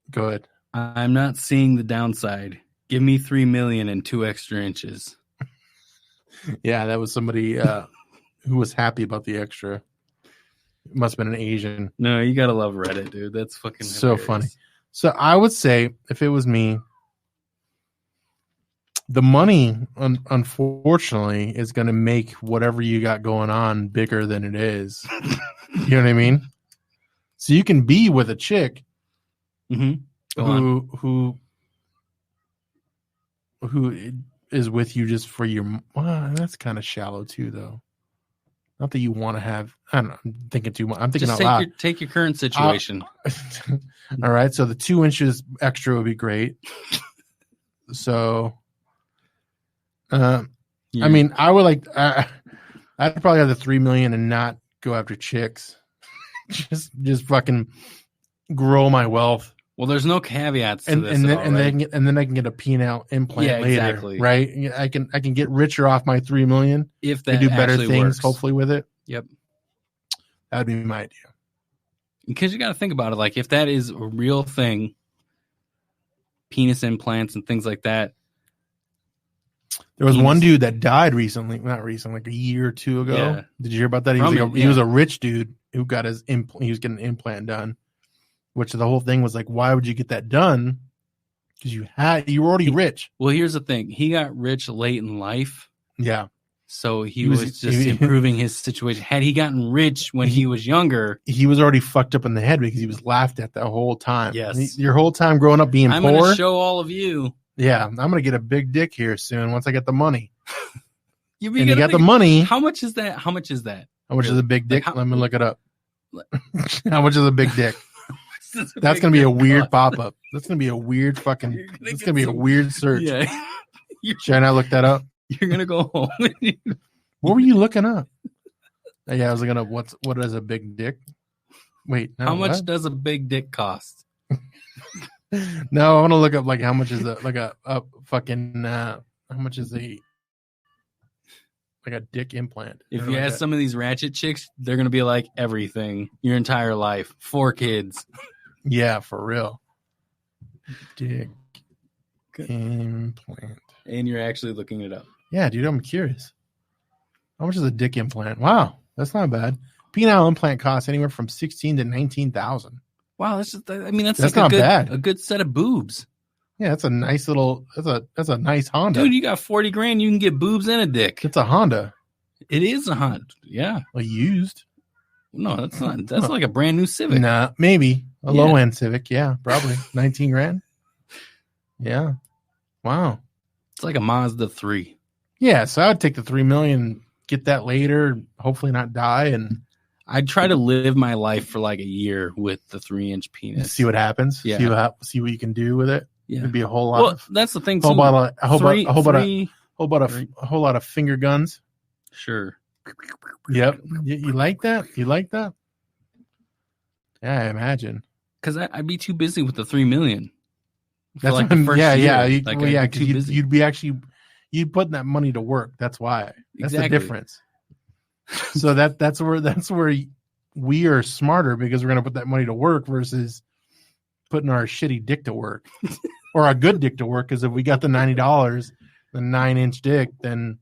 Go ahead. I'm not seeing the downside. Give me 3 million and 2 extra inches. Yeah, that was somebody who was happy about the extra. It must have been an Asian. No, you gotta love Reddit, dude. That's fucking so hilarious. Funny. So I would say if it was me, the money, unfortunately, is going to make whatever you got going on bigger than it is. You know what I mean? So you can be with a chick who is with you just for your. Well, that's kind of shallow too, though. Not that you want to have. I don't know. I'm thinking too much. I'm thinking just out loud. Take your current situation. All right. So the 2 inches extra would be great. So, I mean, I would like. I'd probably have the 3 million and not go after chicks. just fucking grow my wealth. Well, there's no caveats to this. And then I can get a penile implant later. Exactly. Right? I can get richer off my 3 million if that do better things, works. hopefully, with it. Yep. That'd be my idea. Because you got to think about it. Like, if that is a real thing, penis implants and things like that. There was one dude that died recently. Not recently, like a year or two ago. Yeah. Did you hear about that? He was a rich dude who got his he was getting an implant done. Which the whole thing was like, why would you get that done? Because you were already rich. Well, here's the thing. He got rich late in life. Yeah. So he was just improving his situation. Had he gotten rich when he was younger, he was already fucked up in the head because he was laughed at the whole time. Yes. Your whole time growing up being I'm poor. going to show all of you. Yeah, I'm going to get a big dick here soon once I get the money. You got the money. How much is that? How much is a big dick? Like Let me look it up. How much is a big dick? That's going to be a weird pop-up. That's going to be a weird fucking... It's going to be a weird search. Yeah. Should I not look that up? You're going to go home. What were you looking up? Yeah, I was looking up what is a big dick? Wait, no, how much what? does a big dick cost? No, I want to look up like how much is a fucking how much is a dick implant? If you ask some of these ratchet chicks, they're gonna be like everything your entire life, 4 kids. Yeah, for real. Dick implant. And you're actually looking it up. Yeah, dude, I'm curious. How much is a dick implant? Wow, that's not bad. Penile implant costs anywhere from $16,000 to $19,000. Wow, that's like not bad. A good set of boobs. Yeah, that's a nice little. That's a nice Honda. Dude, you got $40,000, you can get boobs and a dick. It's a Honda. It is a Honda. Yeah. A used. No, that's not. That's like a brand new Civic. Nah, maybe a low end Civic. Yeah, probably $19,000. Yeah. Wow. It's like a Mazda 3. Yeah, so I would take the $3 million, get that later, hopefully not die, and I'd try to live my life for like a year with the 3-inch penis. see what happens. Yeah. See what you can do with it. Yeah. It'd be a whole lot. Well, that's the thing. A whole lot of finger guns. Sure. Yep. You like that? You like that? Yeah, I imagine. Because I'd be too busy with the $3 million. That's like the first year. year. Because you'd put that money to work. That's why. That's exactly. the difference. So that's where we are smarter, because we're gonna put that money to work versus putting our shitty dick to work or our good dick to work. Because if we got the $90, the 9-inch dick, then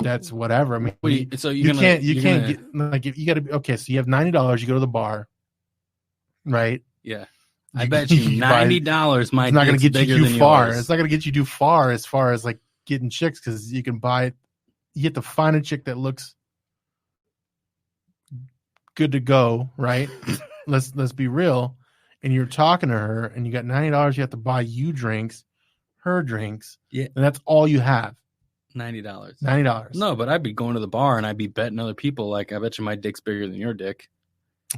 that's whatever. I mean, so you can't get, like, you got to be okay. So you have $90. You go to the bar, right? Yeah. I bet you $90 might. It's not going to get you too far. Yours. It's not going to get you too far as like getting chicks, because you can buy. You get to find a chick that looks good to go, right? let's be real. And you're talking to her, and you got $90. You have to buy you drinks, her drinks, yeah, and that's all you have. $90. No, but I'd be going to the bar and I'd be betting other people. Like, I bet you my dick's bigger than your dick.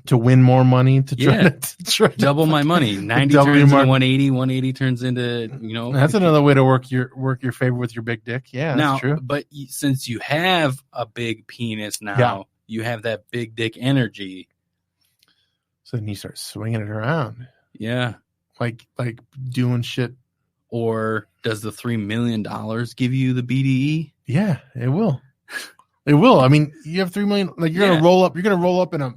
To win more money, to try to double my money. 90 turns into 180. 180 turns into, That's another way to work your favor with your big dick. Yeah, that's now, true. But since you have a big penis now, you have that big dick energy. So then you start swinging it around. Yeah. Like doing shit. Or does the $3 million give you the BDE? Yeah, it will. It will. I mean, you have $3 million. Like, you're gonna roll up. You're gonna roll up in a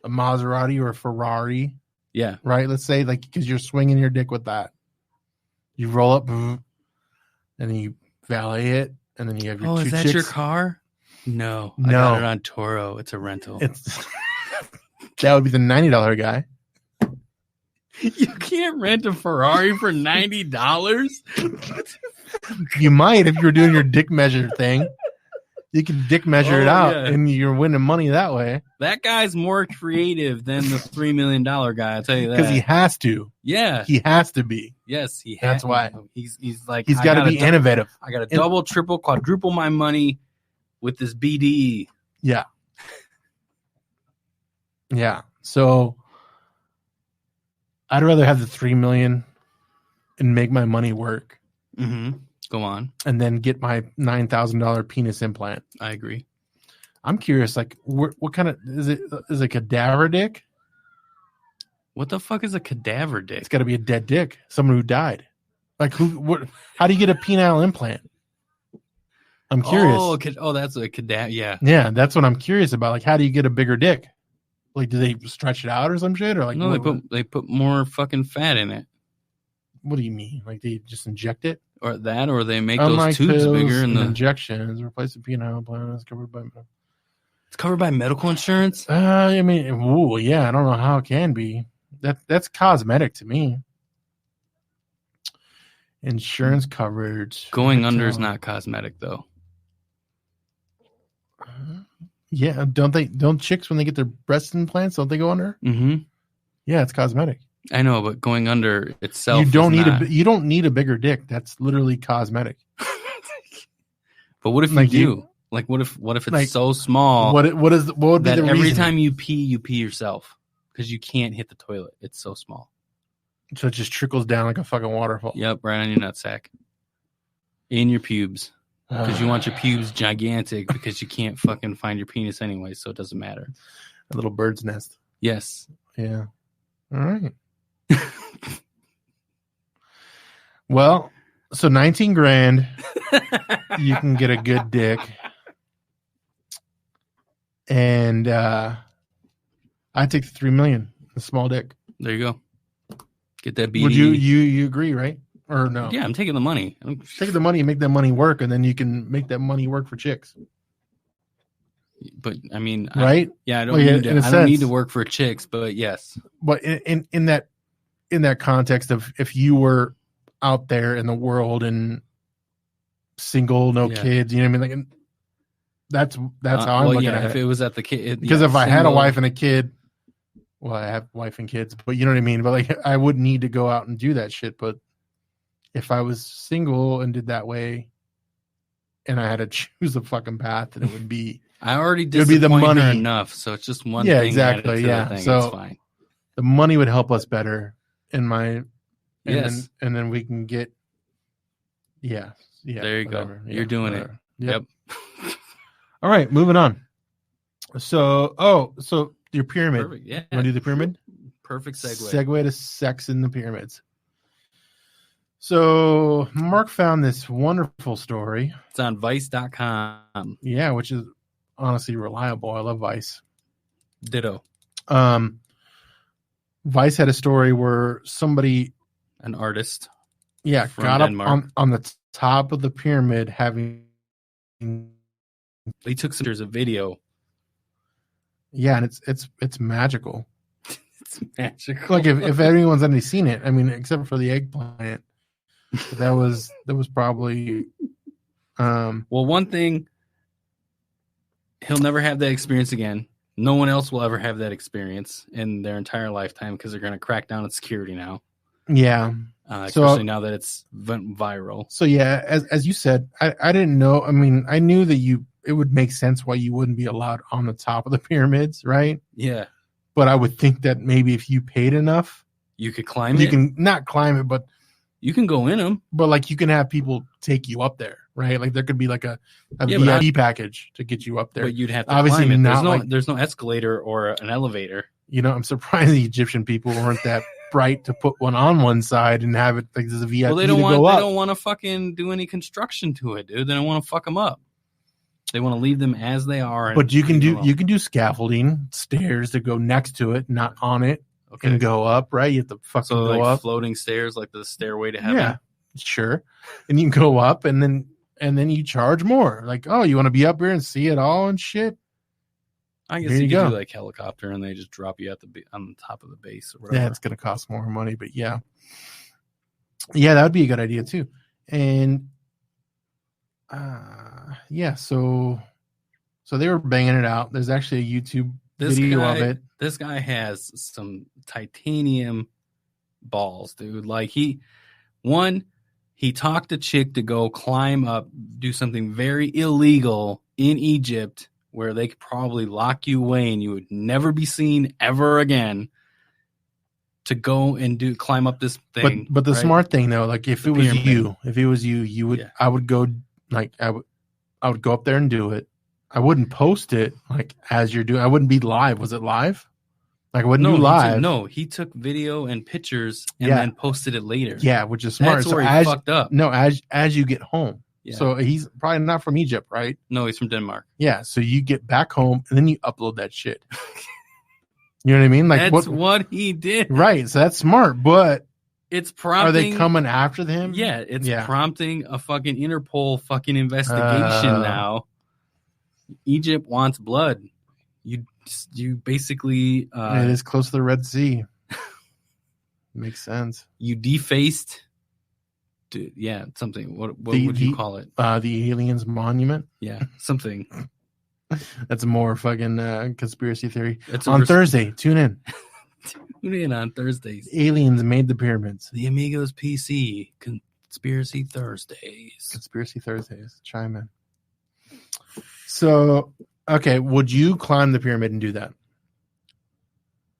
Maserati or a Ferrari. Yeah. Right. Let's say, like, because you're swinging your dick with that. You roll up, and then you valet it, and then you have your two is that chicks. your car? No. I got it on Toro. It's a rental. That would be the $90 guy. You can't rent a Ferrari for $90. You might, if you're doing your dick measure thing. You can dick measure it out, and you're winning money that way. That guy's more creative than the $3 million guy. I'll tell you that, because he has to. Yeah, he has to be. Yes, he. That's why he's like, he's got to be innovative. I got to double, triple, quadruple my money with this BDE. Yeah. Yeah. So I'd rather have the $3 million and make my money work. Mm-hmm. Go on. And then get my $9,000 penis implant. I agree. I'm curious, like, what kind of is it? Is it a cadaver dick? What the fuck is a cadaver dick? It's got to be a dead dick. Someone who died. Like, who? What? How do you get a penile implant? I'm curious. Oh, that's a cadaver. Yeah. Yeah, that's what I'm curious about. Like, how do you get a bigger dick? Like, do they stretch it out or some shit? Or like, no, they put more fucking fat in it. What do you mean? Like, they just inject it? Or they make those tubes bigger and the injections replace the penile implant. It's covered by medical insurance. I mean, yeah, I don't know how it can be. That's cosmetic to me. Insurance coverage. Going under is not cosmetic, though. Yeah, don't chicks when they get their breast implants, don't they go under? Mm-hmm. Yeah, it's cosmetic. I know, but going under itself, You don't is need a bigger dick. That's literally cosmetic. But what if you Like do? Like, what if it's like, so small what would be that the every reason? time you pee yourself because you can't hit the toilet? It's so small. So it just trickles down like a fucking waterfall. Yep, right on your nutsack, in your pubes, because you want your pubes gigantic because you can't fucking find your penis anyway, so it doesn't matter. A little bird's nest. Yes. Yeah. All right. Well, so 19 grand, you can get a good dick. And I take the 3 million, the small dick. There you go. Get that BD. Would you agree, right? Or no? Yeah, I'm taking the money. Take the money and make that money work, and then you can make that money work for chicks. But I mean, right? I don't need to work for chicks, but yes. But in that context of if you were out there in the world and single, no kids, you know what I mean? Like, that's how I'm looking at it. If it was at the kid, because if I had a wife and a kid, well, I have wife and kids, but you know what I mean. But like, I wouldn't need to go out and do that shit. But if I was single and did that way, and I had to choose a fucking path, then it would be. I already it would be the money her enough, so it's just one. Yeah, thing exactly. Yeah, thing. so it's fine. The money would help us better. And yes, then we can get. Yeah. There you whatever. go. You're doing it. Yep. All right, moving on. So your pyramid. Perfect. Yeah. Want to do the pyramid? Perfect segue. Segue to sex in the pyramids. So Mark found this wonderful story. It's on Vice.com. Yeah, which is honestly reliable. I love Vice. Ditto. Vice had a story where somebody, an artist, got Denmark, up on the top of the pyramid having. He took some pictures of video. Yeah, and it's magical. It's magical. Like if anyone's already seen it, I mean, except for the eggplant, that was probably. Well, one thing, he'll never have that experience again. No one else will ever have that experience in their entire lifetime because they're going to crack down on security now. Yeah. Especially now that it's viral. So yeah, as you said, I didn't know. I mean, I knew that it would make sense why you wouldn't be allowed on the top of the pyramids, right? Yeah. But I would think that maybe if you paid enough, you could climb it. You can not climb it, but you can go in them. But like you can have people take you up there, right? Like there could be like a VIP package to get you up there. But you'd have to obviously climb it. not. There's no escalator or an elevator. You know, I'm surprised the Egyptian people weren't that bright to put one on one side and have it like there's a VIP. Well, they don't want to fucking do any construction to it, dude. They don't want to fuck them up. They want to leave them as they are. But you can do scaffolding, stairs to go next to it, not on it, and go up. Right? You have to fucking go up. Floating stairs, like the stairway to heaven. Yeah, sure. And you can go up, and then you charge more. Like, oh, you want to be up here and see it all and shit. I guess you could do like helicopter, and they just drop you on the top of the base or whatever. Yeah, it's going to cost more money, but yeah, that would be a good idea too. And so they were banging it out. There's actually a YouTube video of it. This guy has some titanium balls, dude. Like he talked a chick to go climb up, do something very illegal in Egypt, where they could probably lock you away and you would never be seen ever again, to go and climb up this thing. But the smart thing though, like if it was you, you would, I would go up there and do it. I wouldn't post it like as you're doing. I wouldn't be live. Was it live? Like I wouldn't do live. He took video and pictures and then posted it later. Yeah, which is smart. That's where he fucked up. No, as you get home. Yeah. So he's probably not from Egypt, right? No, he's from Denmark. Yeah, so you get back home and then you upload that shit. You know what I mean? Like that's what he did. Right. So that's smart, but it's prompting. Are they coming after him? Yeah, it's prompting a fucking Interpol fucking investigation now. Egypt wants blood. You basically it is close to the Red Sea. Makes sense. You defaced. Something. What would you call it? The aliens monument. Yeah, something. That's more fucking conspiracy theory. It's On Thursday, tune in. Tune in on Thursdays. Aliens made the pyramids. The Amigos PC Conspiracy Thursdays. Conspiracy Thursdays. Chime in. So, okay, would you climb the pyramid and do that?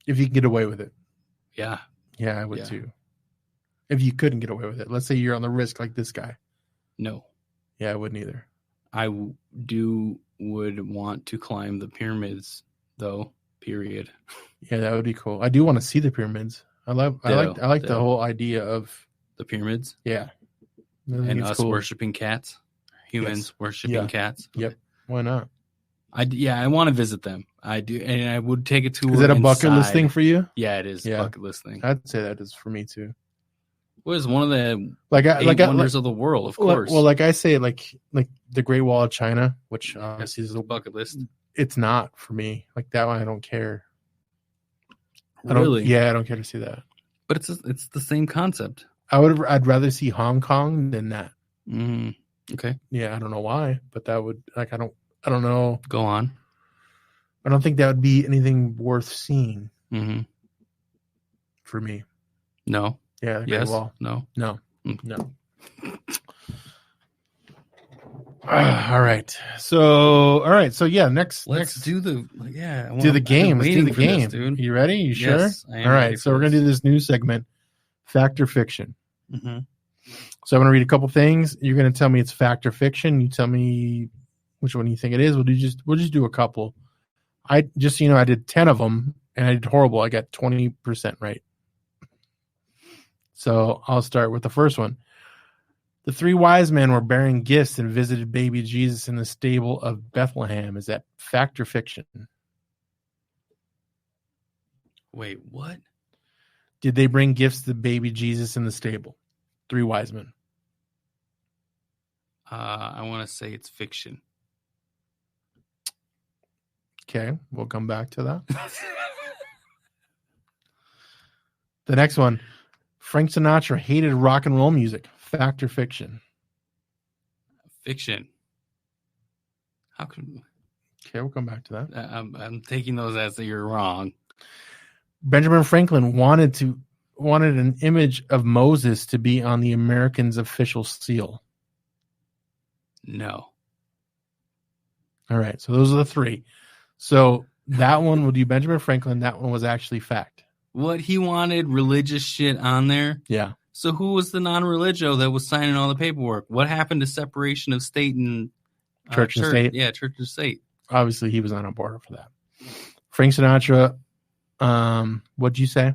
If you can get away with it. Yeah. Yeah, I would too. If you couldn't get away with it. Let's say you're on the risk like this guy. No. Yeah, I wouldn't either. I would want to climb the pyramids, though. Period. Yeah, that would be cool. I do want to see the pyramids. I like the whole idea of the pyramids. Yeah, and us worshiping cats, humans worshiping cats. Yep. Why not? I want to visit them. I do, and I would take a tour. Is that a bucket list thing for you? Yeah, it is. Bucket list thing. I'd say that is for me too. What is one of the wonders of the world? Of course. Well, like I say, like the Great Wall of China, which obviously is a bucket list. It's not for me. Like that one, I don't care. Really? I don't care to see that. But it's the same concept. I'd rather see Hong Kong than that. Okay. Yeah, I don't know why, but that would I don't know. Go on. I don't think that would be anything worth seeing. For me. No. Yeah. The Great Wall. No. No. No. All right. So yeah, next do the do the game. Let's do the game. This, dude. You ready? You sure? Yes, I am. All right. So we're gonna do this new segment, fact or fiction. Mm-hmm. So I'm gonna read a couple things. You're gonna tell me it's fact or fiction. You tell me which one you think it is. We'll just do a couple. I just so you know, I did 10 of them and I did horrible. I got 20% right. So I'll start with the first one. The 3 wise men were bearing gifts and visited baby Jesus in the stable of Bethlehem. Is that fact or fiction? Wait, what? Did they bring gifts to baby Jesus in the stable? 3 wise men. I want to say it's fiction. Okay, we'll come back to that. The next one. Frank Sinatra hated rock and roll music. Fact or fiction? Fiction. How can? Okay, we'll come back to that. I'm taking those as that you're wrong. Benjamin Franklin wanted an image of Moses to be on the Americans' official seal. No. All right, so those are the 3. So that one will do Benjamin Franklin. That one was actually fact. What, he wanted religious shit on there? Yeah. So who was the non-religio that was signing all the paperwork? What happened to separation of state and church and state? Yeah, church and state. Obviously, he was not on board for that. Frank Sinatra, what'd you say?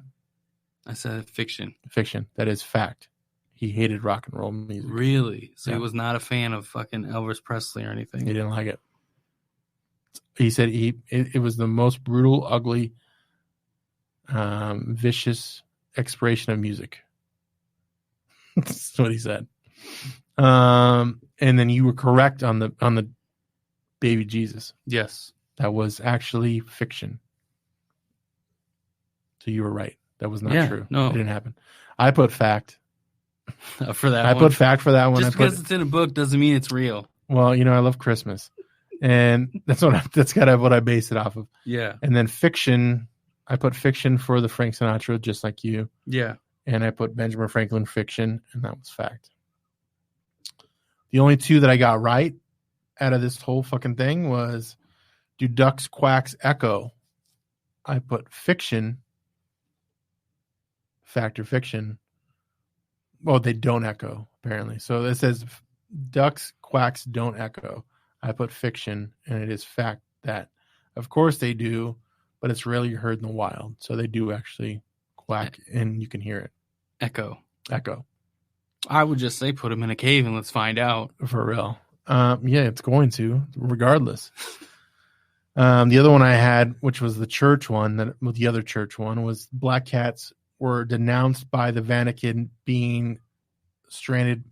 I said fiction. Fiction. That is fact. He hated rock and roll music. Really? So Yeah. he was not a fan of fucking Elvis Presley or anything? He didn't like it. He said it was the most brutal, ugly, vicious expiration of music. That's what he said. And then you were correct on the baby Jesus. Yes. That was actually fiction. So you were right. That was not true. No. It didn't happen. I put fact. For that I one. put fact for that one. Just because it's in a book doesn't mean it's real. Well, I love Christmas. And that's kind of what I base it off of. Yeah. And then fiction, I put fiction for the Frank Sinatra, just like you. Yeah. And I put Benjamin Franklin fiction, and that was fact. The only 2 that I got right out of this whole fucking thing was, do ducks quacks echo? I put fiction, fact or fiction. Well, they don't echo, apparently. So it says ducks quacks don't echo. I put fiction, and it is fact that, of course, they do, but it's rarely heard in the wild. So they do actually quack, and you can hear it. Echo. I would just say put them in a cave and let's find out. For real. Yeah, it's going to, regardless. The other one I had, which was the church one, the other church one, was black cats were denounced by the Vatican being stranded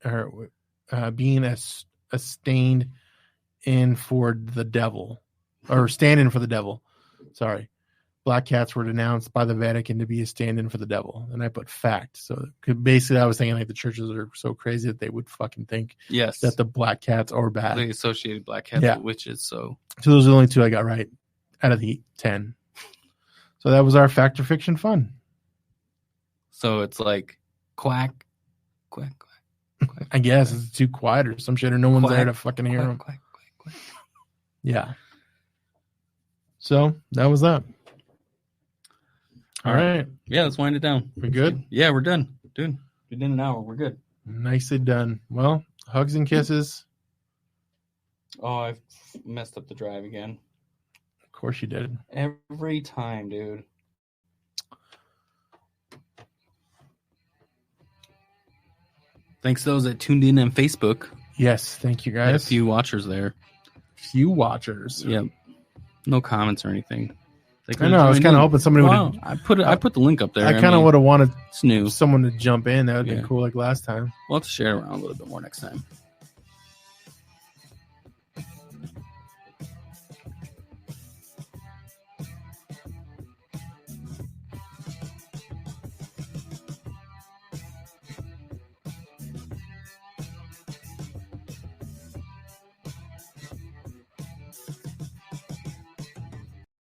or being a stained in for the devil, or stand in for the devil. Sorry. Black cats were denounced by the Vatican to be a stand-in for the devil. And I put fact. So basically I was thinking like the churches are so crazy that they would fucking think yes that the black cats are bad. They associated black cats with witches. So So those are the only 2 I got right out of the 10. So that was our fact or fiction fun. So it's like quack, quack, quack, quack. I guess it's too quiet or some shit, or no one's Quack, there to fucking hear them. Quack, quack, quack, quack. Yeah. So that was that. All right. Yeah, let's wind it down. We're good? Yeah, we're done. Dude, we did an hour. We're good. Nicely done. Well, hugs and kisses. Oh, I've messed up the drive again. Of course you did. Every time, dude. Thanks to those that tuned in on Facebook. Yes, thank you Had a guys. few watchers there. Few watchers. Yep. No comments or anything. I know. I was kind of hoping somebody Wow. would. I put the link up there. I kind of would have wanted it's new. someone to jump in. That would Yeah. be cool, like last time. We'll have to share it around a little bit more next time.